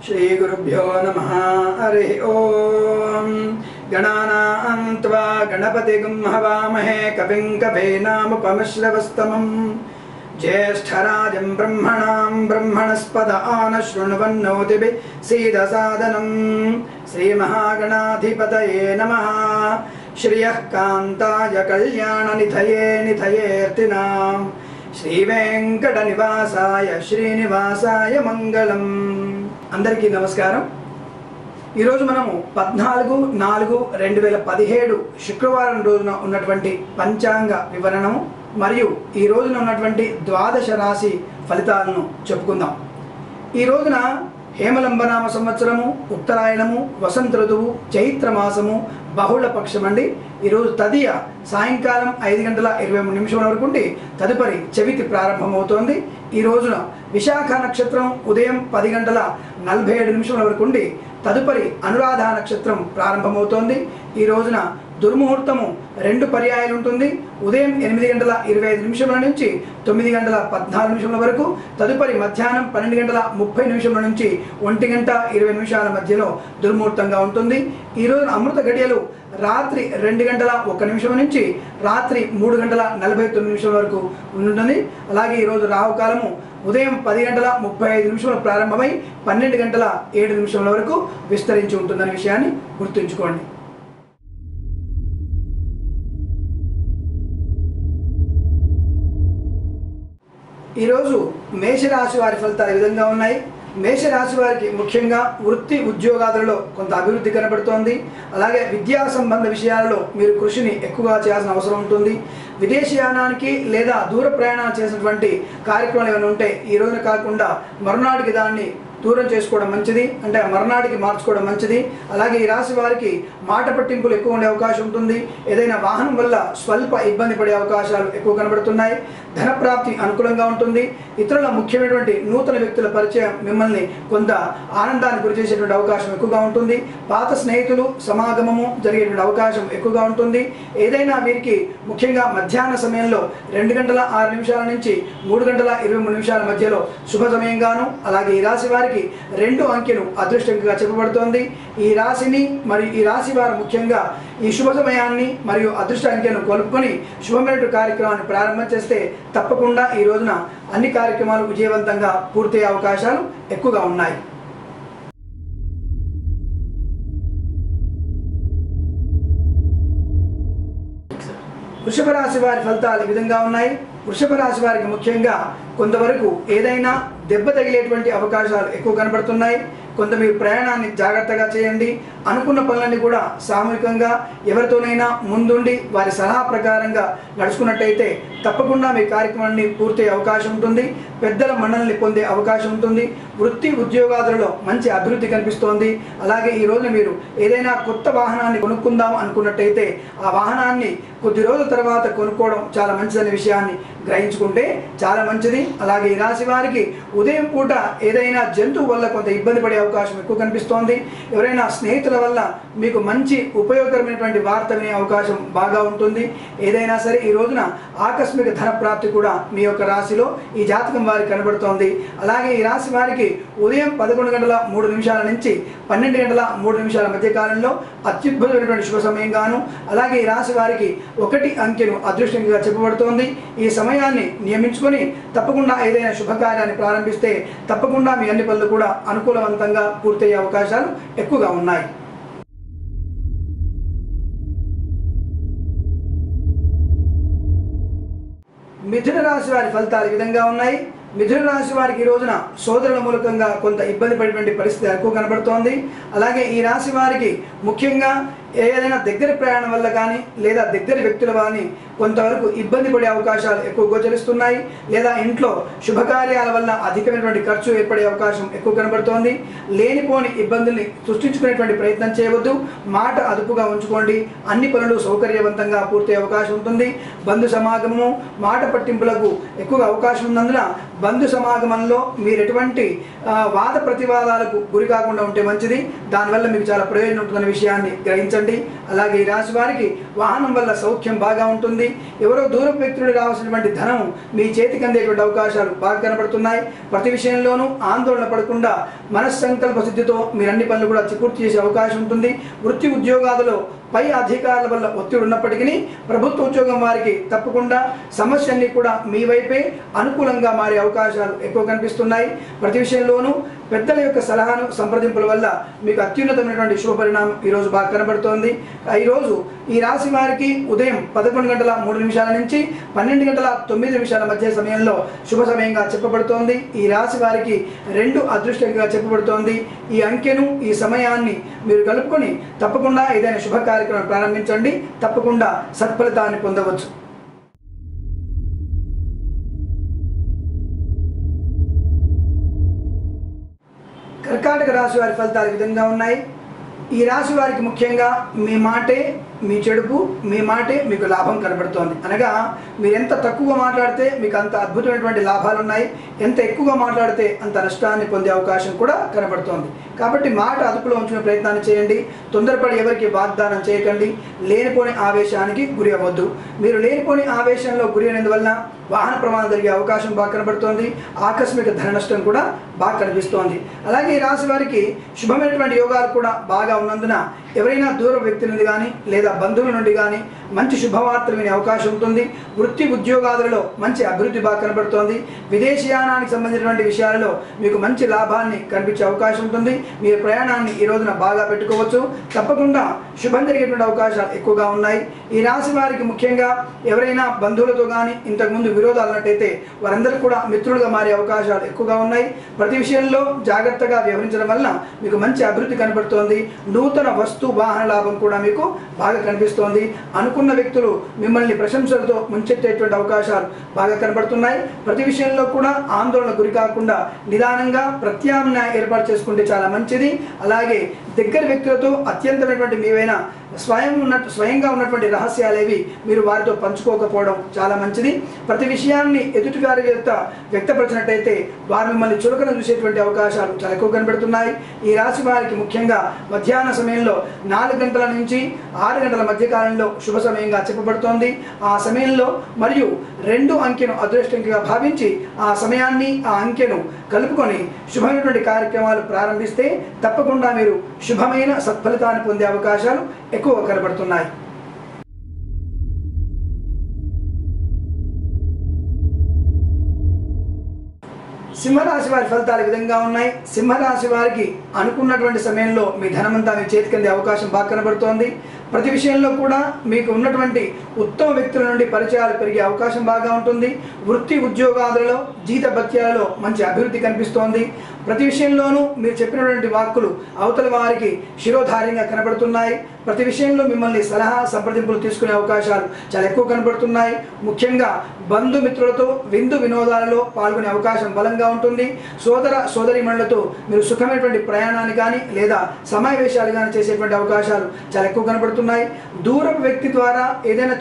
श्री गुरुभ्यो नमः। हरि ओम। गणानां त्वा गणपतिगुं हवामहे कविं कवीनामुपमश्रवस्तमं ज्येष्ठराजं ब्रह्मणां ब्रह्मणस्पद आनशृण्वन्नोतिभिः सीदसादनं श्रीमहागणाधिपतये नमः। श्रियः कान्ताय कल्याणनिधये निधयेऽर्थिनां श्रीवेंकटनिवासाय श्रीनिवासाय मंगलम। अंदरिकी नमस्कारं। ఈరోజు మనము 14/4/2017 శుక్రవారం రోజున ఉన్నటువంటి పంచాంగ వివరణము మరియు ఈ రోజున ఉన్నటువంటి ద్వాదశ రాశి ఫలితాలను చెప్పుకుందాం। ఈ రోజున హేమలంబనామ సంవత్సరము, ఉత్తరాయణము, వసంత ఋతువు, చైత్ర మాసము, బహుళ పక్షమండి। ఈరోజు తదియ సాయంకాలం 5:23 వరకు ఉండి తదుపరి చవితి ప్రారంభమవుతోంది। ఈ రోజున విశాఖ నక్షత్రం ఉదయం 10:47 వరకు ఉండి తదుపరి అనురాధ నక్షత్రం ప్రారంభమవుతోంది। ఈ రోజున దుర్ముహూర్తము 2 పర్యాయాలు ఉంటుంది। ఉదయం 8:25 నుంచి 9:14 వరకు, తదుపరి మధ్యాహ్నం 12:30 నుంచి 1:20 మధ్యలో దుర్ముహూర్తంగా ఉంటుంది। ఈ రోజున అమృత గడియలు రాత్రి 2:01 నుంచి రాత్రి 3:49 వరకు ఉంటుంది। అలాగే ఈరోజు రాహుకాలము ఉదయం 10:35 ప్రారంభమై 12:07 వరకు విస్తరించి ఉంటుందనే విషయాన్ని గుర్తుంచుకోండి। ఈరోజు మేషరాశి వారి ఫలితాలు ఈ విధంగా ఉన్నాయి। మేషరాశి వారికి ముఖ్యంగా వృత్తి ఉద్యోగాలలో కొంత అభివృద్ధి కనబడుతోంది। అలాగే విద్యా సంబంధ విషయాలలో మీరు కృషిని ఎక్కువగా చేయాల్సిన అవసరం ఉంటుంది। విదేశీయానానికి లేదా దూర ప్రయాణాలు చేసినటువంటి కార్యక్రమాలు ఏమైనా ఉంటే ఈ రోజున కాకుండా మరునాటికి దాన్ని దూరం చేసుకోవడం మంచిది, అంటే మరునాటికి మార్చుకోవడం మంచిది। అలాగే ఈ రాశి వారికి మాట పట్టింపులు ఎక్కువ ఉండే అవకాశం ఉంటుంది। ఏదైనా వాహనం వల్ల స్వల్ప ఇబ్బంది పడే అవకాశాలు ఎక్కువ కనబడుతున్నాయి। ధన ప్రాప్తి అనుకూలంగా ఉంటుంది। ఇతరుల ముఖ్యమైనటువంటి నూతన వ్యక్తుల పరిచయం మిమ్మల్ని కొంత ఆనందాన్ని గురి చేసేటువంటి అవకాశం ఎక్కువగా ఉంటుంది। పాత స్నేహితులు సమాగమము జరిగేటువంటి అవకాశం ఎక్కువగా ఉంటుంది। ఏదైనా వీరికి ముఖ్యంగా మధ్యాహ్న సమయంలో 2:06 నుంచి 3:23 మధ్యలో శుభ సమయంగాను, అలాగే ఈ రాశి వారికి 2 అంకెను అదృష్టంగా చెప్పబడుతోంది। ఈ రాశిని మరియు ఈ రాశి వారు ముఖ్యంగా ఈ శుభ సమయాన్ని మరియు అదృష్ట అంకెను కొలుపుకొని శుభమైన కార్యక్రమాన్ని ప్రారంభం చేస్తే తప్పకుండా ఈ రోజున అన్ని కార్యక్రమాలు విజయవంతంగా పూర్తయ్యే అవకాశాలు ఎక్కువగా ఉన్నాయి। వృషభ రాశి వారి ఫలితాలు ఈ విధంగా ఉన్నాయి। వృషభ రాశి వారికి ముఖ్యంగా కొంతవరకు ఏదైనా దెబ్బ తగిలేటువంటి అవకాశాలు ఎక్కువ కనబడుతున్నాయి। కొంత మీరు ప్రయాణాన్ని జాగ్రత్తగా చేయండి। అనుకున్న పనులన్నీ కూడా సామూహికంగా ఎవరితోనైనా ముందుండి వారి సలహా ప్రకారంగా నడుచుకున్నట్టయితే తప్పకుండా మీ కార్యక్రమాన్ని పూర్తయ్యే అవకాశం ఉంటుంది। పెద్దల మన్ననల్ని పొందే అవకాశం ఉంటుంది। వృత్తి ఉద్యోగాదులలో మంచి అభివృద్ధి కనిపిస్తోంది। అలాగే ఈ రోజున మీరు ఏదైనా కొత్త వాహనాన్ని కొనుక్కుందాం అనుకున్నట్టయితే ఆ వాహనాన్ని కొద్ది రోజుల తర్వాత కొనుక్కోవడం చాలా మంచిదనే విషయాన్ని గ్రహించుకుంటే చాలా మంచిది। అలాగే ఈ రాశి వారికి ఉదయం పూట ఏదైనా జంతువు వల్ల కొంత ఇబ్బంది పడే అవకాశం ఎక్కువ కనిపిస్తోంది। ఎవరైనా స్నేహితుల వల్ల మీకు మంచి ఉపయోగకరమైనటువంటి వార్త వినే అవకాశం బాగా ఉంటుంది। ఏదైనా సరే ఈ రోజున ఆకస్మిక ధన ప్రాప్తి కూడా మీ యొక్క రాశిలో ఈ జాతకం వారికి కనబడుతోంది। అలాగే ఈ రాశి వారికి ఉదయం 11:03 నుంచి 12:03 మధ్య కాలంలో అత్యద్భుతమైనటువంటి శుభ సమయంగాను, అలాగే ఈ రాశి వారికి 1 అంకెను అదృష్టంగా చెప్పబడుతోంది। ఈ సమయాన్ని నియమించుకొని తప్పకుండా ఏదైనా శుభకార్యాన్ని ప్రారంభిస్తే తప్పకుండా మీ అన్ని పనులు కూడా అనుకూలవంతంగా పూర్తయ్యే అవకాశాలు ఎక్కువగా ఉన్నాయి। మిథున రాశి వారి ఫలితాలు ఈ విధంగా ఉన్నాయి। మిథున రాశి వారికి ఈ రోజున సోదరుల మూలకంగా కొంత ఇబ్బంది పడేటువంటి పరిస్థితి ఎక్కువ కనబడుతోంది। అలాగే ఈ రాశి వారికి ముఖ్యంగా ఏదైనా దగ్గర ప్రయాణం వల్ల కానీ లేదా దగ్గర వ్యక్తుల కానీ కొంతవరకు ఇబ్బంది పడే అవకాశాలు ఎక్కువ గోచరిస్తున్నాయి। లేదా ఇంట్లో శుభకార్యాల వల్ల అధికమైనటువంటి ఖర్చు ఏర్పడే అవకాశం ఎక్కువ కనబడుతోంది। లేనిపోని ఇబ్బందుల్ని సృష్టించుకునేటువంటి ప్రయత్నం చేయవద్దు। మాట అదుపుగా ఉంచుకోండి। అన్ని పనులు సౌకర్యవంతంగా పూర్తయ్యే అవకాశం ఉంటుంది। బంధు సమాగమము మాట పట్టింపులకు ఎక్కువగా అవకాశం ఉన్నందున బంధు సమాగమంలో మీరు ఎటువంటి వాద ప్రతివాదాలకు గురి కాకుండా ఉంటే మంచిది। దానివల్ల మీకు చాలా ప్రయోజనం ఉంటుందనే విషయాన్ని గ్రహించండి। ప్రారంభించండి. అలాగే ఈ రాశి వారికి వాహనం వల్ల సౌఖ్యం బాగా ఉంటుంది. ఎవరో దూరపు వ్యక్తులు రావాల్సినటువంటి ధనం మీ చేతికి అందేటువంటి అవకాశాలు బాగా కనబడుతున్నాయి. ప్రతి విషయంలోనూ ఆందోళన పడకుండా మనస్సంకల్ప సిద్ధితో మీరు అన్ని పనులు కూడా పూర్తి చేసే అవకాశం ఉంటుంది. వృత్తి ఉద్యోగాలలో పై అధికారుల వల్ల ఒత్తిడి ఉన్నప్పటికీ ప్రభుత్వ ఉద్యోగం వారికి తప్పకుండా సమస్యలన్నీ కూడా మీ వైపే అనుకూలంగా మారే అవకాశాలు ఎక్కువ కనిపిస్తున్నాయి. ప్రతి విషయంలోనూ పెద్దల యొక్క సలహాను సంప్రదింపుల వల్ల మీకు అత్యున్నతమైనటువంటి శుభ పరిణామం ఈరోజు బాగా కనబడుతోంది. ఈరోజు ఈ రాశి వారికి ఉదయం 11:03 నుంచి 12:09 మధ్య సమయంలో శుభ సమయంగా చెప్పబడుతోంది. ఈ రాశి వారికి 2 అదృష్టంగా చెప్పబడుతోంది. ఈ అంకెను ఈ సమయాన్ని మీరు కలుపుకొని తప్పకుండా ఏదైనా శుభ కార్యక్రమం ప్రారంభించండి. తప్పకుండా సత్ఫలితాన్ని పొందవచ్చు. కర్కాటక రాశి వారి ఫలితాలు ఈ విధంగా ఉన్నాయి. ఈ రాశి వారికి ముఖ్యంగా మీ మాటే మీ చెడుపు, మీ మాటే మీకు లాభం కనబడుతోంది. అనగా మీరు ఎంత తక్కువగా మాట్లాడితే మీకు అంత అద్భుతమైనటువంటి లాభాలు ఉన్నాయి, ఎంత ఎక్కువగా మాట్లాడితే అంత నష్టాన్ని పొందే అవకాశం కూడా కనబడుతోంది. కాబట్టి మాట అదుపులో ఉంచుకునే ప్రయత్నాన్ని చేయండి. తొందరపడి ఎవరికి వాగ్దానం చేయకండి. లేనిపోని ఆవేశానికి గురి అవ్వద్దు. మీరు లేనిపోని ఆవేశంలో గురి అయినందువల్ల వాహన ప్రమాదం జరిగే అవకాశం బాగా కనబడుతోంది. ఆకస్మిక ధన నష్టం కూడా బాగా కనిపిస్తోంది. అలాగే ఈ రాశి వారికి శుభమైనటువంటి యోగాలు కూడా బాగా ఉన్నందున ఎవరైనా దూర వ్యక్తి నుండి కానీ లేదా బంధువుల నుండి కానీ మంచి శుభవార్తలు వినే అవకాశం ఉంటుంది. వృత్తి ఉద్యోగాలలో మంచి అభివృద్ధి బాగా కనబడుతోంది. విదేశీయానానికి సంబంధించినటువంటి విషయాలలో మీకు మంచి లాభాన్ని కనిపించే అవకాశం ఉంటుంది. మీరు ప్రయాణాన్ని ఈ రోజున బాగా పెట్టుకోవచ్చు. తప్పకుండా శుభం జరిగేటువంటి అవకాశాలు ఎక్కువగా ఉన్నాయి. ఈ రాశి వారికి ముఖ్యంగా ఎవరైనా బంధువులతో కానీ ఇంతకుముందు విరోధాలు ఉన్నట్టయితే వారందరూ కూడా మిత్రులుగా మారే అవకాశాలు ఎక్కువగా ఉన్నాయి. ప్రతి విషయంలో జాగ్రత్తగా వ్యవహరించడం వలన మీకు మంచి అభివృద్ధి కనబడుతోంది. నూతన వస్తు వాహన లాభం కూడా మీకు బాగా కనిపిస్తోంది. అనుకున్న వ్యక్తులు మిమ్మల్ని ప్రశంసలతో ముంచెత్తేటువంటి అవకాశాలు బాగా కనబడుతున్నాయి. ప్రతి విషయంలో కూడా ఆందోళన గురి కాకుండా నిదానంగా ప్రత్యామ్నాయం ఏర్పాటు చేసుకుంటే చాలా మంచిది. అలాగే దగ్గర వ్యక్తులతో అత్యంతమైనటువంటి మీవైనా స్వయంగా ఉన్నటువంటి రహస్యాలేవి మీరు వారితో పంచుకోకపోవడం చాలా మంచిది. ప్రతి విషయాన్ని ఎదుటిగారి వ్యక్తపరిచినట్టయితే వారు మిమ్మల్ని చులకన చూసేటువంటి అవకాశాలు చాలా ఎక్కువ కనబడుతున్నాయి. ఈ రాశి వారికి ముఖ్యంగా మధ్యాహ్న సమయంలో 4 గంటల నుంచి 6 గంటల మధ్య కాలంలో శుభ సమయంగా చెప్పబడుతోంది. ఆ సమయంలో మరియు 2 అంకెను అదృష్టంగా భావించి ఆ సమయాన్ని ఆ అంకెను కలుపుకొని శుభమైనటువంటి కార్యక్రమాలు ప్రారంభిస్తే తప్పకుండా మీరు శుభమైన సత్ఫలితాన్ని పొందే అవకాశాలు ఎక్కువ కనబడుతున్నాయి. సింహరాశి వారి ఫలితాలు ఈ విధంగా ఉన్నాయి. సింహరాశి వారికి అనుకున్నటువంటి సమయంలో మీ ధనమంతా మీ చేతికి అందే అవకాశం బాగా కనబడుతోంది. ప్రతి విషయంలో కూడా మీకు ఉన్నటువంటి ఉత్తమ వ్యక్తుల నుండి పరిచయాలు పెరిగే అవకాశం బాగా ఉంటుంది. వృత్తి ఉద్యోగాలలో జీతభత్యాలలో మంచి అభివృద్ధి కనిపిస్తోంది. ప్రతి విషయంలోనూ మీరు చెప్పినటువంటి వాక్కులు అవతల వారికి శిరోధార్యంగా కనబడుతున్నాయి. ప్రతి విషయంలో మిమ్మల్ని సలహా సంప్రదింపులు తీసుకునే అవకాశాలు చాలా ఎక్కువ కనబడుతున్నాయి. ముఖ్యంగా బంధుమిత్రులతో విందు వినోదాలలో పాల్గొనే అవకాశం బలంగా ఉంటుంది. సోదర సోదరీమణులతో మీరు సుఖమైనటువంటి ప్రయాణాన్ని కానీ లేదా సమావేశాలు కానీ చేసేటువంటి అవకాశాలు చాలా ఎక్కువ కనబడుతున్నాయి. దూరపు వ్యక్తి ద్వారా ఏదైనా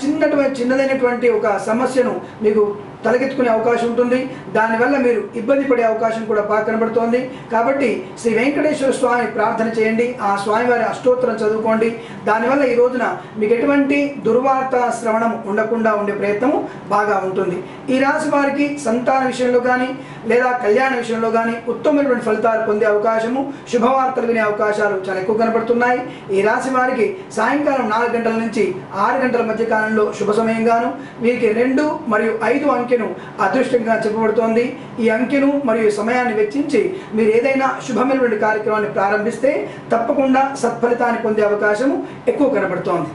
చిన్నదైనటువంటి ఒక సమస్యను మీకు తలకెత్తుకునే అవకాశం ఉంటుంది. దానివల్ల మీరు ఇబ్బంది పడే అవకాశం కూడా బాగా కనబడుతోంది. కాబట్టి శ్రీ వెంకటేశ్వర స్వామి ప్రార్థన చేయండి. ఆ స్వామివారి అష్టోత్తరం చదువుకోండి. దానివల్ల ఈ రోజున మీకు ఎటువంటి దుర్వార్త శ్రవణం ఉండకుండా ఉండే ప్రయత్నం బాగా ఉంటుంది. ఈ రాశి వారికి సంతాన విషయంలో కానీ లేదా కళ్యాణ విషయంలో కానీ ఉత్తమమైనటువంటి ఫలితాలు పొందే అవకాశము, శుభవార్తలు వినే అవకాశాలు చాలా ఎక్కువ కనబడుతున్నాయి. ఈ రాశి వారికి సాయంకాలం 4 గంటల నుంచి 6 గంటల మధ్య కాలంలో శుభ సమయంగాను వీరికి 2 మరియు 5 అంకెను అదృష్టంగా చెప్పబడుతోంది. ఈ అంకెను మరియు సమయాన్ని వెచ్చించి మీరు ఏదైనా శుభమైనటువంటి కార్యక్రమాన్ని ప్రారంభిస్తే తప్పకుండా సత్ఫలితాన్ని పొందే అవకాశము ఎక్కువ కనబడుతోంది.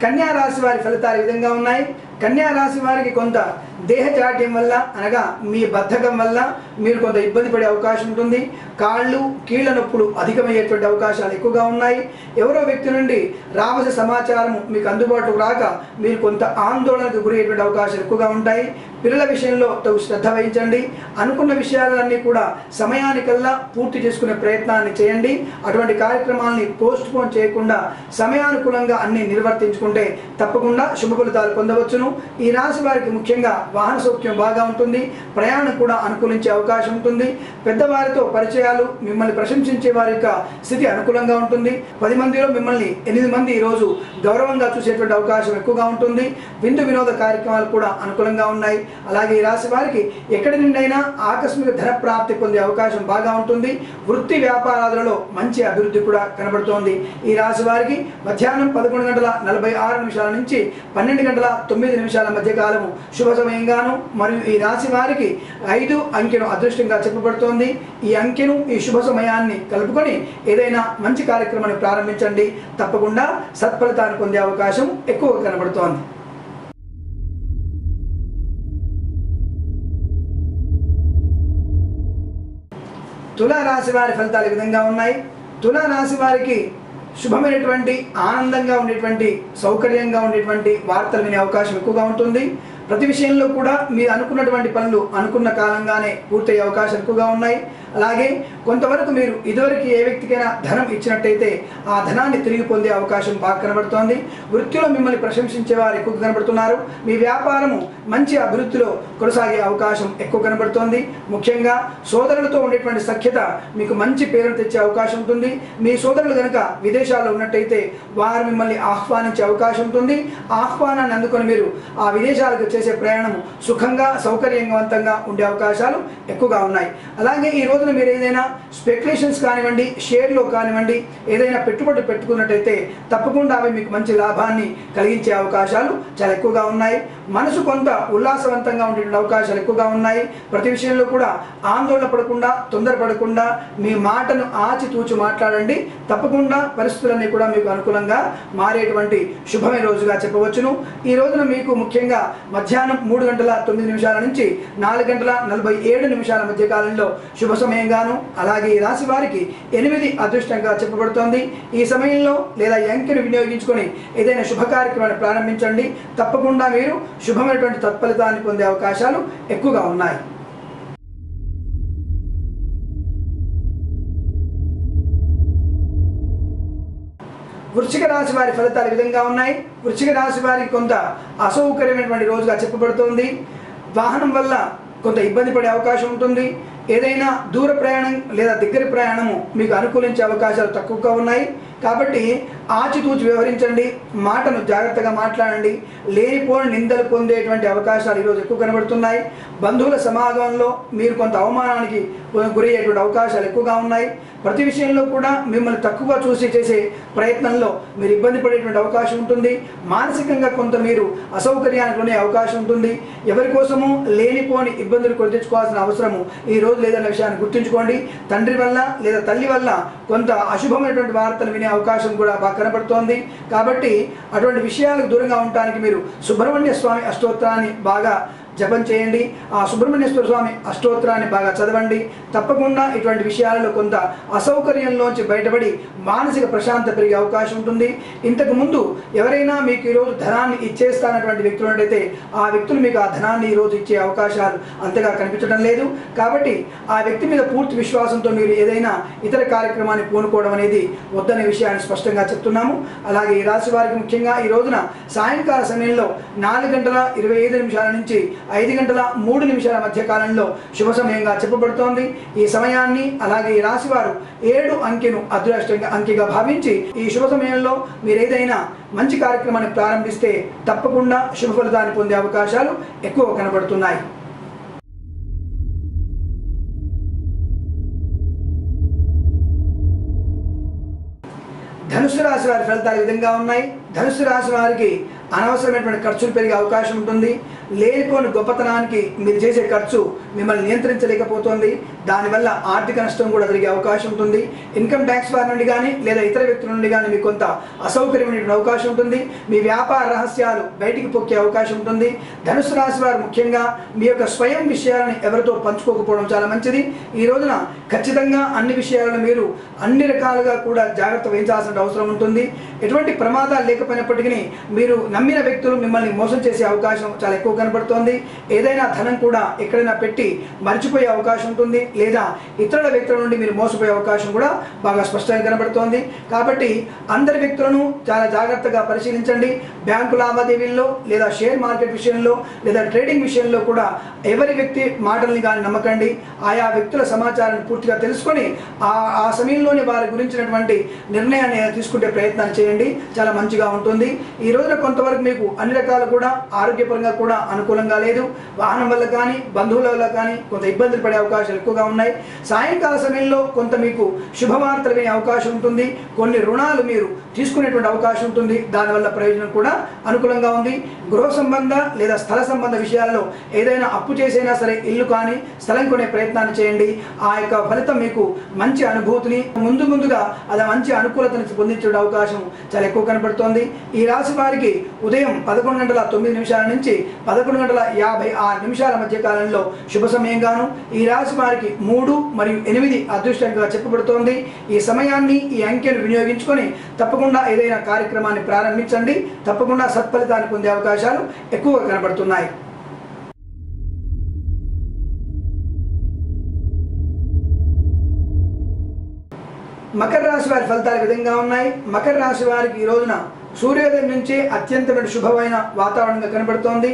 కన్యా రాశి వారి ఫలితాలు ఈ విధంగా ఉన్నాయి. కన్యా రాశి వారికి కొంత దేహజాడ్యం వల్ల అనగా మీ బద్ధకం వల్ల మీరు కొంత ఇబ్బంది పడే అవకాశం ఉంటుంది. కాళ్ళు కీళ్ళ నొప్పులు అధికమయ్యేటువంటి అవకాశాలు ఎక్కువగా ఉన్నాయి. ఎవరో వ్యక్తి నుండి రావాల్సిన సమాచారం మీకు అందుబాటులోకి రాక మీరు కొంత ఆందోళనకు గురయ్యేటువంటి అవకాశాలు ఎక్కువగా ఉంటాయి. పిల్లల విషయంలో తగు శ్రద్ధ వహించండి. అనుకున్న విషయాలన్నీ కూడా సమయానికల్లా పూర్తి చేసుకునే ప్రయత్నాన్ని చేయండి. అటువంటి కార్యక్రమాలని పోస్ట్ పోన్ చేయకుండా సమయానుకూలంగా అన్ని నిర్వర్తించుకుంటే తప్పకుండా శుభ ఫలితాలు పొందవచ్చును. ఈ రాశి వారికి ముఖ్యంగా వాహన సౌఖ్యం బాగా ఉంటుంది, ప్రయాణం కూడా అనుకూలించే అవకాశం ఉంటుంది. పెద్దవారితో పరిచయాలు, మిమ్మల్ని ప్రశంసించే వారి యొక్క స్థితి అనుకూలంగా ఉంటుంది. 10 మందిలో మిమ్మల్ని 8 మంది ఈరోజు గౌరవంగా చూసేటువంటి అవకాశం ఎక్కువగా ఉంటుంది. విందు వినోద కార్యక్రమాలు కూడా అనుకూలంగా ఉన్నాయి. అలాగే ఈ రాశి వారికి ఎక్కడి నుండైనా ఆకస్మిక ధన ప్రాప్తి పొందే అవకాశం బాగా ఉంటుంది. వృత్తి వ్యాపారాలలో మంచి అభివృద్ధి కూడా కనబడుతోంది. ఈ రాశి వారికి మధ్యాహ్నం 11:46 నుంచి 12:09 మధ్య కాలము శుభ సమయంగాను, మరియు ఈ రాశి వారికి 5 అంకెను అదృష్టంగా చెప్పబడుతోంది. ఈ అంకెను, ఈ శుభ సమయాన్ని కలుపుకొని ఏదైనా మంచి కార్యక్రమాన్ని ప్రారంభించండి. తప్పకుండా సత్ఫలితాన్ని పొందే అవకాశం ఎక్కువగా కనబడుతోంది. తులా రాశి వారి ఫలితాలు ఈ విధంగా ఉన్నాయి. తులా రాశి వారికి శుభమైనటువంటి, ఆనందంగా ఉండేటువంటి, సౌకర్యంగా ఉండేటువంటి వార్తలు వినే అవకాశం ఎక్కువగా ఉంటుంది. ప్రతి విషయంలో కూడా మీరు అనుకున్నటువంటి పనులు అనుకున్న కాలంగానే పూర్తయ్యే అవకాశాలు ఎక్కువగా ఉన్నాయి. అలాగే కొంతవరకు మీరు ఇదివరకు ఏ వ్యక్తికైనా ధనం ఇచ్చినట్టయితే ఆ ధనాన్ని తిరిగి పొందే అవకాశం బాగా కనబడుతోంది. వృత్తిలో మిమ్మల్ని ప్రశంసించే వారు ఎక్కువ కనబడుతున్నారు. మీ వ్యాపారము మంచి అభివృద్ధిలో కొనసాగే అవకాశం ఎక్కువ కనబడుతోంది. ముఖ్యంగా సోదరులతో ఉండేటువంటి సఖ్యత మీకు మంచి పేరును తెచ్చే అవకాశం ఉంటుంది. మీ సోదరులు కనుక విదేశాల్లో ఉన్నట్టయితే వారు మిమ్మల్ని ఆహ్వానించే అవకాశం ఉంటుంది. ఆహ్వానాన్ని అందుకొని మీరు ఆ విదేశాలకు చేసే ప్రయాణం సుఖంగా, సౌకర్యవంతంగా ఉండే అవకాశాలు ఎక్కువగా ఉన్నాయి. అలాగే ఈ రోజున మీరు ఏదైనా స్పెక్యులేషన్స్ కానివ్వండి, షేర్లో కానివ్వండి, ఏదైనా పెట్టుబడి పెట్టుకున్నట్టయితే తప్పకుండా అవి మీకు మంచి లాభాన్ని కలిగించే అవకాశాలు చాలా ఎక్కువగా ఉన్నాయి. మనసు కొంత ఉల్లాసవంతంగా ఉండే అవకాశాలు ఎక్కువగా ఉన్నాయి. ప్రతి విషయంలో కూడా ఆందోళన పడకుండా, తొందరపడకుండా మీ మాటను ఆచితూచి మాట్లాడండి. తప్పకుండా పరిస్థితులన్నీ కూడా మీకు అనుకూలంగా మారేటువంటి శుభమైన రోజుగా చెప్పవచ్చును. ఈ రోజున మీకు ముఖ్యంగా మధ్యాహ్నం 3:09 నుంచి 4:47 మధ్య కాలంలో శుభ సమయంగాను, అలాగే ఈ రాశి వారికి 8 అదృష్టంగా చెప్పబడుతోంది. ఈ సమయంలో లేదా ఈ అంకెను వినియోగించుకొని ఏదైనా శుభ కార్యక్రమాన్ని ప్రారంభించండి. తప్పకుండా మీరు శుభమైనటువంటి తత్ఫలితాన్ని పొందే అవకాశాలు ఎక్కువగా ఉన్నాయి. వృశ్చిక రాశి వారి ఫలితాలు ఈ విధంగా ఉన్నాయి. వృశ్చిక రాశి వారికి కొంత అసౌకర్యమైనటువంటి రోజుగా చెప్పబడుతోంది. వాహనం వల్ల కొంత ఇబ్బంది పడే అవకాశం ఉంటుంది. ఏదైనా దూర ప్రయాణం లేదా దగ్గర ప్రయాణము మీకు అనుకూలించే అవకాశాలు తక్కువగా ఉన్నాయి. కాబట్టి ఆచితూచి వ్యవహరించండి. మాటను జాగ్రత్తగా మాట్లాడండి. లేనిపోని నిందలు పొందేటువంటి అవకాశాలు ఈరోజు ఎక్కువ కనబడుతున్నాయి. బంధువుల సమాగమంలో మీరు కొంత అవమానానికి గురయ్యేటువంటి అవకాశాలు ఎక్కువగా ఉన్నాయి. ప్రతి విషయంలో కూడా మిమ్మల్ని తక్కువగా చూసి చేసే ప్రయత్నంలో మీరు ఇబ్బంది పడేటువంటి అవకాశం ఉంటుంది. మానసికంగా కొంత మీరు అసౌకర్యానికి లోనే అవకాశం ఉంటుంది. ఎవరి కోసము లేనిపోని ఇబ్బందులు కొని తెచ్చుకోవాల్సిన అవసరము ఈ రోజు లేదన్న విషయాన్ని గుర్తుంచుకోండి. తండ్రి వల్ల లేదా తల్లి వల్ల కొంత అశుభమైనటువంటి వార్తలు వినే అవకాశం కూడా బాగా కనబడుతోంది. కాబట్టి అటువంటి విషయాలకు దూరంగా ఉండటానికి మీరు సుబ్రహ్మణ్య స్వామి అష్టోత్తరాన్ని బాగా జపం చేయండి. ఆ సుబ్రహ్మణ్యేశ్వర స్వామి అష్టోత్తరాన్ని బాగా చదవండి. తప్పకుండా ఇటువంటి విషయాలలో కొంత అసౌకర్యంలోంచి బయటపడి మానసిక ప్రశాంతత పెరిగే అవకాశం ఉంటుంది. ఇంతకు ముందు ఎవరైనా మీకు ఈరోజు ధనాన్ని ఇచ్చేస్తానటువంటి వ్యక్తులు ఉన్నట్టయితే ఆ వ్యక్తులు మీకు ఆ ధనాన్ని ఈరోజు ఇచ్చే అవకాశాలు అంతగా కనిపించడం లేదు. కాబట్టి ఆ వ్యక్తి మీద పూర్తి విశ్వాసంతో మీరు ఏదైనా ఇతర కార్యక్రమాన్ని పూనుకోవడం అనేది వద్దనే విషయాన్ని స్పష్టంగా చెప్తున్నాము. అలాగే ఈ రాశి వారికి ముఖ్యంగా ఈ రోజున సాయంకాల సమయంలో 4:25 నుంచి 5:03 మధ్య కాలంలో శుభ సమయంగా చెప్పబడుతోంది. ఈ సమయాన్ని అలాగే ఈ రాశి వారు 7 అంకెను అదృష్టంగా అంకెగా భావించి ఈ శుభ సమయంలో మీరు ఏదైనా మంచి కార్యక్రమాన్ని ప్రారంభిస్తే తప్పకుండా శుభ ఫలితాన్ని పొందే అవకాశాలు ఎక్కువ కనబడుతున్నాయి. ధనుసు రాశి వారి ఫలితాలు ఈ విధంగా ఉన్నాయి. ధనుసు రాశి వారికి అనవసరమైనటువంటి ఖర్చులు పెరిగే అవకాశం ఉంటుంది. లేనిపోని గొప్పతనానికి మీరు చేసే ఖర్చు మిమ్మల్ని నియంత్రించలేకపోతుంది. దానివల్ల ఆర్థిక నష్టం కూడా జరిగే అవకాశం ఉంటుంది. ఇన్కమ్ ట్యాక్స్ వారి నుండి కానీ లేదా ఇతర వ్యక్తుల నుండి కానీ మీకు కొంత అసౌకర్యమైనటువంటి అవకాశం ఉంటుంది. మీ వ్యాపార రహస్యాలు బయటికి పొక్కే అవకాశం ఉంటుంది. ధనుసు రాశి వారు ముఖ్యంగా మీ యొక్క స్వయం విషయాలను ఎవరితో పంచుకోకపోవడం చాలా మంచిది. ఈ రోజున ఖచ్చితంగా అన్ని విషయాలను మీరు అన్ని రకాలుగా కూడా జాగ్రత్త వహించాల్సిన అవసరం ఉంటుంది. ఎటువంటి ప్రమాదాలు లేకపోయినప్పటికీ మీరు నమ్మిన వ్యక్తులు మిమ్మల్ని మోసం చేసే అవకాశం చాలా ఎక్కువ కనబడుతోంది. ఏదైనా ధనం కూడా ఎక్కడైనా పెట్టి మర్చిపోయే అవకాశం ఉంటుంది, లేదా ఇతరుల వ్యక్తుల నుండి మీరు మోసపోయే అవకాశం కూడా బాగా స్పష్టంగా కనబడుతోంది. కాబట్టి అందరి వ్యక్తులను చాలా జాగ్రత్తగా పరిశీలించండి. బ్యాంకు లావాదేవీల్లో లేదా షేర్ మార్కెట్ విషయంలో లేదా ట్రేడింగ్ విషయంలో కూడా ఎవరి వ్యక్తి మాటల్ని కానీ నమ్మకండి. ఆయా వ్యక్తుల సమాచారాన్ని పూర్తిగా తెలుసుకొని ఆ సమయంలోనే వారి గురించినటువంటి నిర్ణయాన్ని తీసుకుంటే ప్రయత్నాలు చేయండి. చాలా మంచిగా ఉంటుంది. ఈ రోజున కొంతవరకు మీకు అన్ని రకాలు కూడా ఆరోగ్యపరంగా కూడా అనుకూలంగా లేదు. వాహనం వల్ల కానీ బంధువుల వల్ల కానీ కొంత ఇబ్బందులు పడే అవకాశాలు ఎక్కువగా ఉన్నాయి. సాయంకాల సమయంలో కొంత మీకు శుభవార్తలు వినే అవకాశం ఉంటుంది. కొన్ని రుణాలు మీరు తీసుకునేటువంటి అవకాశం ఉంటుంది. దానివల్ల ప్రయోజనం కూడా అనుకూలంగా ఉంది. గృహ సంబంధ లేదా స్థల సంబంధ విషయాల్లో ఏదైనా అప్పు చేసైనా సరే ఇల్లు కానీ స్థలం కొనే ప్రయత్నాన్ని చేయండి. ఆ యొక్క ఫలితం మీకు మంచి అనుభూతిని ముందుగా అది మంచి అనుకూలతను పొందించే అవకాశం చాలా ఎక్కువ కనబడుతోంది. ఈ రాశి వారికి ఉదయం 11:09 నుంచి 11:56 మధ్య కాలంలో శుభ సమయంగాను, ఈ రాశి వారికి 3 మరియు 8 అదృష్టంగా చెప్పబడుతోంది. ఈ సమయాన్ని ఈ అంకెను వినియోగించుకొని తప్పకుండా ఏదైనా కార్యక్రమాన్ని ప్రారంభించండి. తప్పకుండా సత్ఫలితాన్ని పొందే అవకాశాలు ఎక్కువగా కనబడుతున్నాయి. మకర రాశి వారి ఫలితాలు విధంగా ఉన్నాయి. మకర రాశి వారికి ఈ రోజున సూర్యోదయం నుంచే అత్యంతమైన శుభమైన వాతావరణంగా కనబడుతోంది.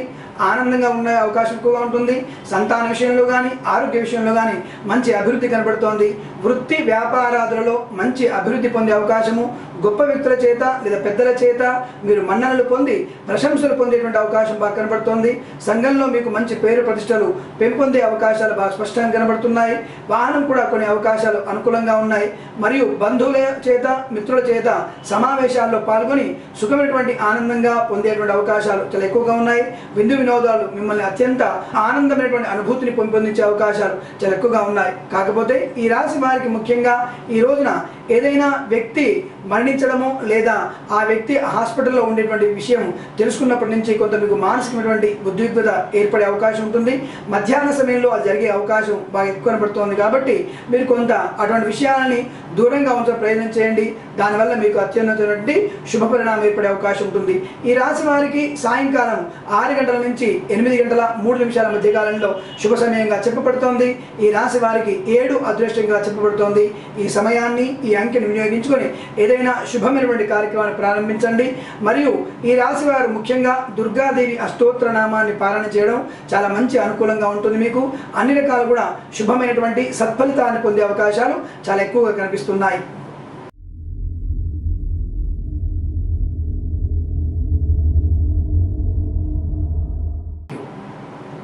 ఆనందంగా ఉండే అవకాశం ఎక్కువగా ఉంటుంది. సంతాన విషయంలో కానీ ఆరోగ్య విషయంలో కానీ మంచి అభివృద్ధి కనబడుతోంది. వృత్తి వ్యాపారాదులలో మంచి అభివృద్ధి పొందే అవకాశము, గొప్ప వ్యక్తుల చేత లేదా పెద్దల చేత మీరు మన్ననలు పొంది ప్రశంసలు పొందేటువంటి అవకాశం బాగా కనబడుతోంది. సంఘంలో మీకు మంచి పేరు ప్రతిష్టలు పెంపొందే అవకాశాలు బాగా స్పష్టంగా కనబడుతున్నాయి. వాహనం కూడా కొన్ని అవకాశాలు అనుకూలంగా ఉన్నాయి. మరియు బంధువుల చేత మిత్రుల చేత సమావేశాల్లో పాల్గొని సుఖమైనటువంటి ఆనందంగా పొందేటువంటి అవకాశాలు చాలా ఎక్కువగా ఉన్నాయి. విందు వినోదాలు మిమ్మల్ని అత్యంత ఆనందమైనటువంటి అనుభూతిని పెంపొందించే అవకాశాలు చాలా ఎక్కువగా ఉన్నాయి. కాకపోతే ఈ రాశి వారికి ముఖ్యంగా ఈ రోజున ఏదైనా వ్యక్తి మరణించడము లేదా ఆ వ్యక్తి హాస్పిటల్లో ఉండేటువంటి విషయం తెలుసుకున్నప్పటి నుంచి కొంత మీకు మానసికమైనటువంటి ఉద్విగ్నత ఏర్పడే అవకాశం ఉంటుంది. మధ్యాహ్న సమయంలో అది జరిగే అవకాశం బాగా ఎక్కువ కనబడుతోంది. కాబట్టి మీరు కొంత అటువంటి విషయాలని దూరంగా ఉంచే ప్రయత్నం చేయండి. దానివల్ల మీకు అత్యున్నతమైనటువంటి శుభ పరిణామం ఏర్పడే అవకాశం ఉంటుంది. ఈ రాశి వారికి సాయంకాలం 6 గంటల నుంచి 8:03 మధ్య కాలంలో శుభ సమయంగా చెప్పబడుతోంది. ఈ రాశి వారికి 7 అదృష్టంగా చెప్పబడుతోంది. ఈ సమయాన్ని ఈ అంకెను వినియోగించుకొని ఏదైనా శుభమైనటువంటి కార్యక్రమాన్ని ప్రారంభించండి. మరియు ఈ రాశి వారు ముఖ్యంగా దుర్గాదేవి అష్టోత్తర నామాన్ని పాలన చేయడం చాలా మంచి అనుకూలంగా ఉంటుంది. మీకు అన్ని రకాలు కూడా శుభమైనటువంటి సత్ఫలితాన్ని పొందే అవకాశాలు చాలా ఎక్కువగా కనిపిస్తున్నాయి.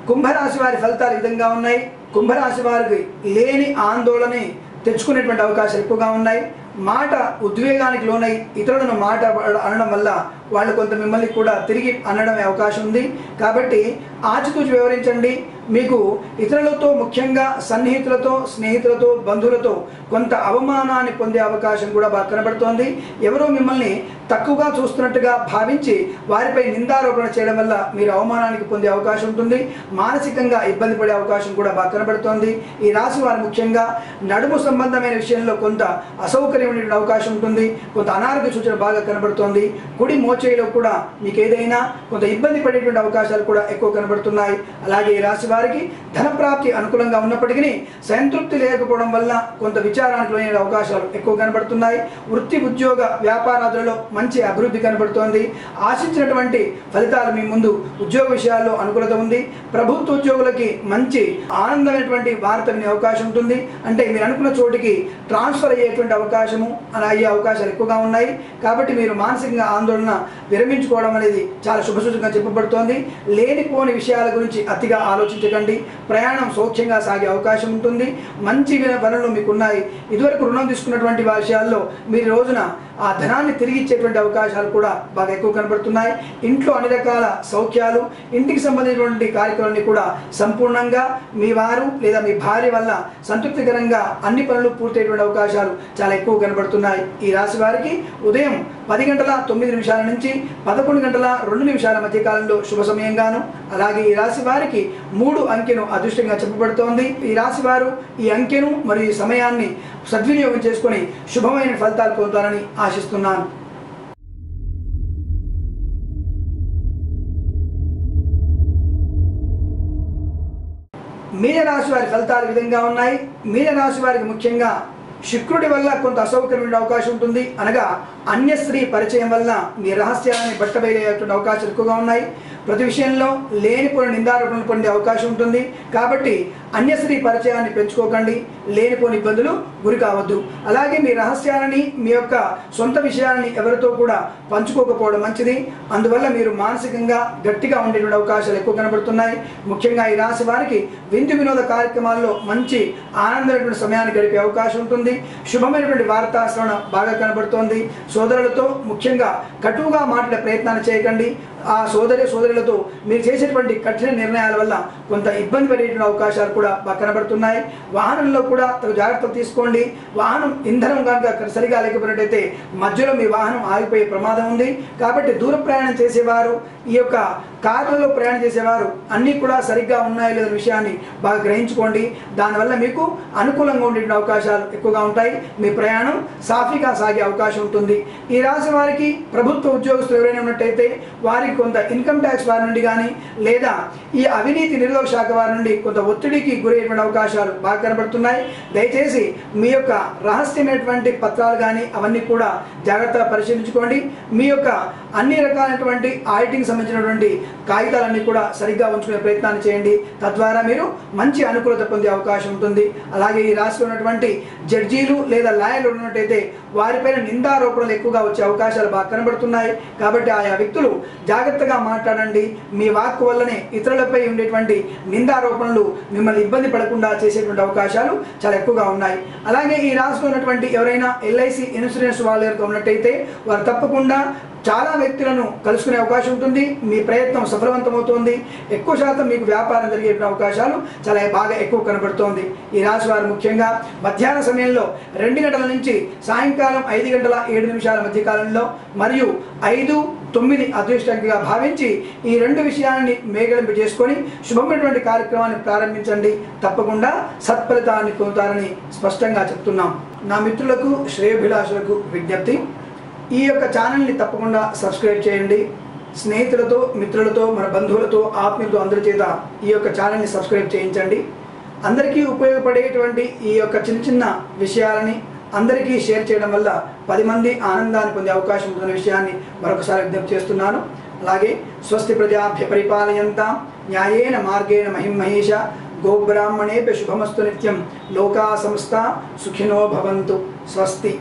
కుంభరాశి వారి ఫలితాలు ఈ విధంగా ఉన్నాయి. కుంభరాశి వారికి లేని ఆందోళన తెచ్చుకునేటువంటి అవకాశాలు ఎక్కువగా ఉన్నాయి. మాట ఉద్వేగానికి లోనై ఇతరులను మాట అనడం వల్ల వాళ్ళు కొంత మిమ్మల్ని కూడా తిరిగి అనడం అవకాశం ఉంది. కాబట్టి ఆచితూచి వివరించండి. మీకు ఇతరులతో ముఖ్యంగా సన్నిహితులతో స్నేహితులతో బంధువులతో కొంత అవమానాన్ని పొందే అవకాశం కూడా బాగా కనబడుతోంది. ఎవరో మిమ్మల్ని తక్కువగా చూస్తున్నట్టుగా భావించి వారిపై నిందారోపణ చేయడం వల్ల మీరు అవమానానికి పొందే అవకాశం ఉంటుంది. మానసికంగా ఇబ్బంది పడే అవకాశం కూడా బాగా కనబడుతోంది. ఈ రాశి వారు ముఖ్యంగా నడుము సంబంధమైన విషయంలో కొంత అసౌకర్యం ఉండే అవకాశం ఉంటుంది. కొంత అనారోగ్య సూచన బాగా కనబడుతోంది. కుడి మోచేయిలో కూడా మీకు ఏదైనా కొంత ఇబ్బంది పడేటువంటి అవకాశాలు కూడా ఎక్కువ కనబడుతున్నాయి. అలాగే ఈ రాశి వారికి ధనప్రాప్తి అనుకూలంగా ఉన్నప్పటికీ సంతృప్తి లేకపోవడం వల్ల కొంత విచారానికి లోనయ్యే అవకాశాలు ఎక్కువ కనబడుతున్నాయి. వృత్తి ఉద్యోగ వ్యాపారాదులలో మంచి అభివృద్ధి కనబడుతోంది. ఆశించినటువంటి ఫలితాలు మీ ముందు ఉద్యోగ విషయాల్లో అనుకూలత ఉంది. ప్రభుత్వ ఉద్యోగులకి మంచి ఆనందమైనటువంటి వార్త వినే అవకాశం ఉంటుంది. అంటే మీరు అనుకున్న చోటికి ట్రాన్స్ఫర్ అయ్యేటువంటి అవకాశము అలా అయ్యే అవకాశాలు ఎక్కువగా ఉన్నాయి. కాబట్టి మీరు మానసికంగా ఆందోళన విరమించుకోవడం అనేది చాలా శుభసూచకంగా చెప్పబడుతోంది. లేనిపోని విషయాల గురించి అతిగా ఆలోచించకండి. ప్రయాణం సౌఖ్యంగా సాగే అవకాశం ఉంటుంది. మంచి పనులు మీకున్నాయి. ఇదివరకు రుణం తీసుకున్నటువంటి విషయాల్లో మీరు రోజున ఆ ధనాన్ని తిరిగి ఇచ్చేటువంటి అవకాశాలు కూడా బాగా ఎక్కువ కనబడుతున్నాయి. ఇంట్లో అన్ని రకాల సౌఖ్యాలు, ఇంటికి సంబంధించినటువంటి కార్యక్రమాన్ని కూడా సంపూర్ణంగా మీ వారు లేదా మీ భార్య వల్ల సంతృప్తికరంగా అన్ని పనులు పూర్తయ్యేటువంటి అవకాశాలు చాలా ఎక్కువ కనబడుతున్నాయి. ఈ రాశి వారికి ఉదయం 10:09 నుంచి 11:02 మధ్య కాలంలో శుభ సమయంగాను, అలాగే ఈ రాశి వారికి 3 అంకెను అదృష్టంగా చెప్పబడుతోంది. ఈ రాశి వారు ఈ అంకెను మరియు ఈ సమయాన్ని సద్వినియోగం చేసుకొని శుభమైన ఫలితాలు పొందుతారని ఆశిస్తున్నాను. మీనరాశి వారి ఫలితాలు ఈ విధంగా ఉన్నాయి. మీనరాశి వారికి ముఖ్యంగా శుక్రుడి వల్ల కొంత అసౌకర్యం ఉండే అవకాశం ఉంటుంది. అనగా అన్య స్త్రీ పరిచయం వల్ల మీ రహస్యాలని బట్టబయలయ్యేటువంటి అవకాశాలు ఎక్కువగా ఉన్నాయి. ప్రతి విషయంలో లేనిపోని నిందారోపణలు పొందే అవకాశం ఉంటుంది. కాబట్టి అన్య స్త్రీ పరిచయాన్ని పెంచుకోకండి, లేనిపోని ఇబ్బందులు గురి కావద్దు. అలాగే మీ రహస్యాలని, మీ యొక్క సొంత విషయాలని ఎవరితో కూడా పంచుకోకపోవడం మంచిది. అందువల్ల మీరు మానసికంగా గట్టిగా ఉండేటువంటి అవకాశాలు ఎక్కువ కనబడుతున్నాయి. ముఖ్యంగా ఈ రాశి వారికి విందు వినోద కార్యక్రమాల్లో మంచి ఆనందమైనటువంటి సమయాన్ని గడిపే అవకాశం ఉంటుంది. శుభమైనటువంటి వార్తా శ్రవణ బాగా కనబడుతోంది. సోదరులతో ముఖ్యంగా కటువుగా మాట్లాడే ప్రయత్నాన్ని చేయకండి. ఆ సోదరులతో మీరు చేసేటువంటి కఠిన నిర్ణయాల వల్ల కొంత ఇబ్బంది పడేటువంటి అవకాశాలు కూడా బాగా కనబడుతున్నాయి. వాహనంలో కూడా తగు జాగ్రత్తలు తీసుకోండి. వాహనం ఇంధనం కనుక సరిగా లేకపోయినట్టయితే మధ్యలో మీ వాహనం ఆగిపోయే ప్రమాదం ఉంది. కాబట్టి దూర ప్రయాణం చేసేవారు, ఈ యొక్క కార్లలో ప్రయాణం చేసేవారు అన్నీ కూడా సరిగ్గా ఉన్నాయో లేదనే విషయాన్ని బాగా గ్రహించుకోండి. దానివల్ల మీకు అనుకూలంగా ఉండేటువంటి అవకాశాలు ఎక్కువగా ఉంటాయి. మీ ప్రయాణం సాఫీగా సాగే అవకాశం ఉంటుంది. ఈ రాశి వారికి ప్రభుత్వ ఉద్యోగస్తులు ఎవరైనా ఉన్నట్టయితే వారికి కొంత ఇన్కమ్ ట్యాక్స్ వారి నుండి కానీ లేదా ఈ అవినీతి నిరోధక శాఖ వారి నుండి కొంత ఒత్తిడికి గురయ్యేటువంటి అవకాశాలు బాగా కనబడుతున్నాయి. దయచేసి మీ యొక్క రహస్యమైనటువంటి పత్రాలు కానీ అవన్నీ కూడా జాగ్రత్తగా పరిశీలించుకోండి. మీ యొక్క అన్ని రకాలైనటువంటి ఆడిటింగ్ సంబంధించినటువంటి కాగితాలన్నీ కూడా సరిగ్గా ఉంచుకునే ప్రయత్నాన్ని చేయండి. తద్వారా మీరు మంచి అనుకూలత పొందే అవకాశం ఉంటుంది. అలాగే ఈ రాశిలో ఉన్నటువంటి జడ్జీలు లేదా లాయర్లు ఉన్నట్టయితే వారిపైన నిందారోపణలు ఎక్కువగా వచ్చే అవకాశాలు బాగా కనబడుతున్నాయి. కాబట్టి ఆయా వ్యక్తులు జాగ్రత్తగా మాట్లాడండి. మీ వాక్కు వల్లనే ఇతరులపై ఉండేటువంటి నిందారోపణలు మిమ్మల్ని ఇబ్బంది పడకుండా చేసేటువంటి అవకాశాలు చాలా ఎక్కువగా ఉన్నాయి. అలాగే ఈ రాశిలో ఉన్నటువంటి ఎవరైనా ఎల్ఐసి ఇన్సూరెన్స్ వాళ్ళు ఉన్నట్టయితే వారు తప్పకుండా చాలా వ్యక్తులను కలుసుకునే అవకాశం ఉంటుంది. మీ ప్రయత్నం సఫలవంతమవుతోంది. ఎక్కువ శాతం మీకు వ్యాపారం జరిగే అవకాశాలు చాలా బాగా ఎక్కువ కనబడుతోంది. ఈ రాశి వారు ముఖ్యంగా మధ్యాహ్న సమయంలో 2 గంటల నుంచి సాయంకాలం 5:07 మధ్య కాలంలో మరియు 5, 9 అదృష్టంగా భావించి ఈ 2 విషయాన్ని మేఘలింపు చేసుకొని శుభమైనటువంటి కార్యక్రమాన్ని ప్రారంభించండి. తప్పకుండా సత్ఫలితాన్ని పొందుతారని స్పష్టంగా చెప్తున్నాం. నా మిత్రులకు శ్రేయోభిలాషులకు విజ్ఞప్తి, ఈ యొక్క ఛానల్ని తప్పకుండా సబ్స్క్రైబ్ చేయండి. స్నేహితులతో, మిత్రులతో, మన బంధువులతో, ఆత్మీయులతో అందరి చేత ఈ యొక్క ఛానల్ని సబ్స్క్రైబ్ చేయించండి. అందరికీ ఉపయోగపడేటువంటి ఈ యొక్క చిన్న చిన్న విషయాలని అందరికీ షేర్ చేయడం వల్ల 10 మంది ఆనందాన్ని పొందే అవకాశం ఉంటున్న విషయాన్ని మరొకసారి విజ్ఞప్తి చేస్తున్నాను. అలాగే స్వస్తి ప్రజాభ్య పరిపాలయంతాం న్యాయేన మార్గేణ మహిమహేష గోబ్రాహ్మణేభ్య శుభమస్తు నిత్యం లోకా సమస్తా సుఖినో భవంతు. స్వస్తి.